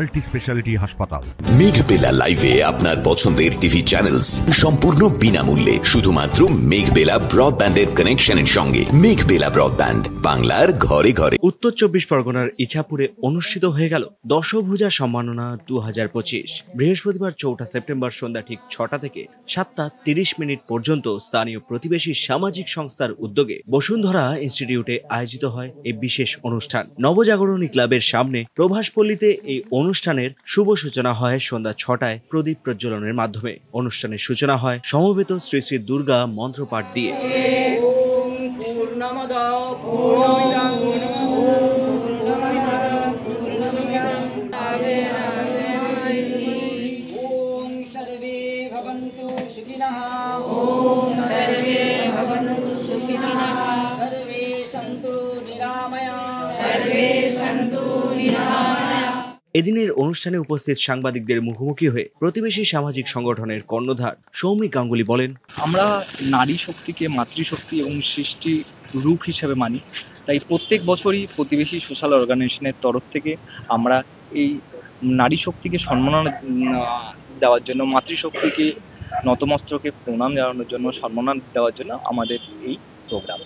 Multi speciality হাসপাতাল। মেঘবেলা লাইভে আপনার পছন্দের টিভি চ্যানেলস সম্পূর্ণ বিনামূল্যে, শুধুমাত্র মেঘবেলা ব্রডব্যান্ডের কানেকশনের সঙ্গে। মেঘবেলা ব্রডব্যান্ড, বাংলার ঘরে ঘরে। উত্তর 24 পরগনার ইছাপুরে অনুষ্ঠিত হয়ে গেল দশভুজা সম্মাননা 2025। বৃহস্পতিবার 4 সেপ্টেম্বর সন্ধ্যা ঠিক 6টা থেকে 7:30 পর্যন্ত স্থানীয় প্রতিবেশী সামাজিক সংস্থার উদ্যোগে বসুন্ধরা ইনস্টিটিউটে আয়োজিত হয় এই বিশেষ অনুষ্ঠান। নবজাগরণী ক্লাবের সামনে প্রভাসপল্লীতে এই অনুষ্ঠানের শুভ সূচনা হয় সন্ধ্যা 6টায় প্রদীপ প্রজ্বলনের মাধ্যমে। অনুষ্ঠানের সূচনা হয় সমবেত শ্রী শ্রী দুর্গা মন্ত্রপাঠ দিয়ে। এদিনের অনুষ্ঠানে উপস্থিত সাংবাদিকদের মুখোমুখি হয়ে প্রতিবেশী সামাজিক সংগঠনের কর্ণধার সৌমিক গাঙ্গুলি বলেন, আমরা নারী শক্তিকে মাতৃশক্তি এবং সৃষ্টি রূপ হিসেবে মানি। তাই প্রত্যেক বছরই প্রতিবেশী সোশ্যাল অর্গানাইজেশনের তরফ থেকে আমরা এই নারী শক্তিকে সম্মাননা দেওয়ার জন্য, মাতৃশক্তিকে নতমস্তকে প্রণাম জানানোর জন্য, সম্মান দেওয়ার জন্য আমাদের এই প্রোগ্রাম।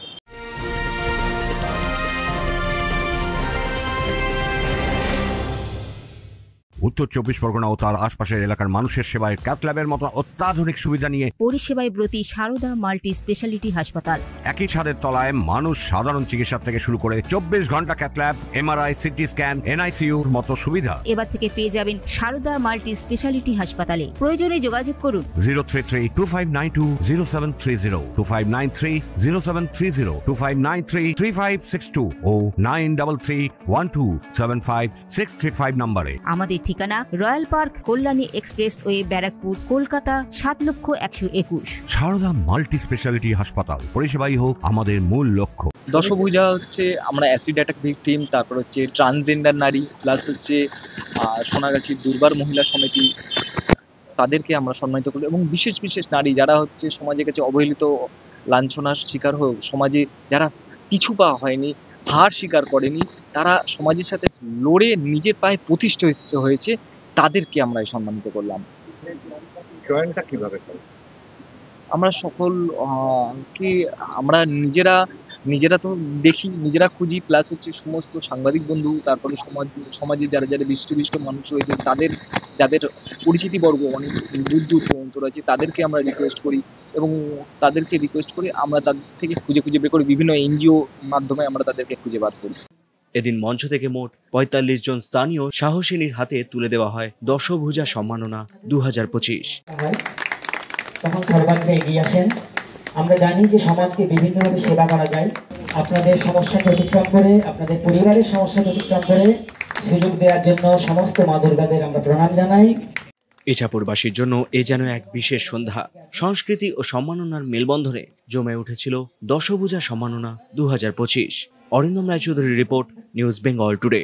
উত্তর 24 পরগনা ও তার আশপাশের এলাকার মানুষের সেবায় ক্যাথল্যাবের মতো অত্যাধুনিক সুবিধা নিয়ে পরিষেবায় ব্রতী সারদা মাল্টি স্পেশালিটি হাসপাতাল। একই ছাদের তলায় মানুষ সাধারণ চিকিৎসা থেকে শুরু করে 24 ঘন্টা ক্যাথল্যাব, এমআরআই, সিটি স্ক্যান, এনআইসিইউর মতো সুবিধা এবার থেকে পেয়ে যাবেন সারদা মাল্টি স্পেশালিটি হাসপাতালে। প্রয়োজনে যোগাযোগ করুন 033-2592-0730, 2593-0730, 2593-3562 ও 9331275635 নম্বরে। আমাদের ঠিকানা royal park, Kalyani expressway, Barrackpore, Kolkata 7,01,21। Sarada multi speciality হাসপাতাল, পরিষেবাই হোক আমাদের মূল লক্ষ্য। দশভুজা হচ্ছে আমরা অ্যাসিড অ্যাটাক ভিকটিম, তারপর হচ্ছে ট্রান্সজেন্ডার নারী, প্লাস হচ্ছে সোনাগাছি দুর্বার মহিলা সমিতি, তাদেরকে আমরা সম্মানিত করি। এবং বিশেষ বিশেষ নারী যারা হচ্ছে সমাজের কাছে অবহেলিত, লাঞ্ছনার শিকার হয়ে সমাজে যারা পিছু পাওয়া হয়নি, হার স্বীকার করেনি, তারা সমাজের সাথে লড়ে নিজের পায়ে প্রতিষ্ঠিত হয়েছে, তাদেরকে আমরা সম্মানিত করলাম। জয়েনটা কিভাবে করব? আমরা সকল কে আমরা নিজেরা তো দেখি, নিজেরা খুঁজি, প্লাস হচ্ছে সমস্ত সাংবাদিক বন্ধু, তারপরে সমাজে যারা যারা বিষ্ট মানুষ রয়েছে, যাদের পরিচিতি বর্গ অনেক দূর পর্যন্ত রয়েছে, তাদেরকে আমরা রিকোয়েস্ট করি এবং তাদেরকে রিকোয়েস্ট করে আমরা তাদের থেকে খুঁজে বের করি, বিভিন্ন এনজিও মাধ্যমে আমরা তাদেরকে খুঁজে বার করি। এদিন মঞ্চ থেকে মোট 45 জন স্থানীয় সাহসিনীর হাতে তুলে দেওয়া হয় দশভুজা সম্মাননা 2025। তখন সর্বাগ্রে এগিয়ে আসেন। আমরা জানি যে সমাজকে বিভিন্নভাবে সেবা করা যায়। আপনাদের সমস্যাকে অতিক্রম করে, আপনাদের পরিবারের সমস্যাকে অতিক্রম করে সুযোগ দেওয়ার জন্য সমস্ত মা দুর্গাদের আমরা প্রণাম জানাই। ইছাপুরবাসীর জন্য এ যেন এক বিশেষ সন্ধ্যা। সংস্কৃতি ও সম্মাননার মেলবন্ধনে জমে উঠেছিল দশভুজা সম্মাননা 2025। অরিন্দম রায়চৌধুরীর রিপোর্ট, নিউজ বেঙ্গল টুডে।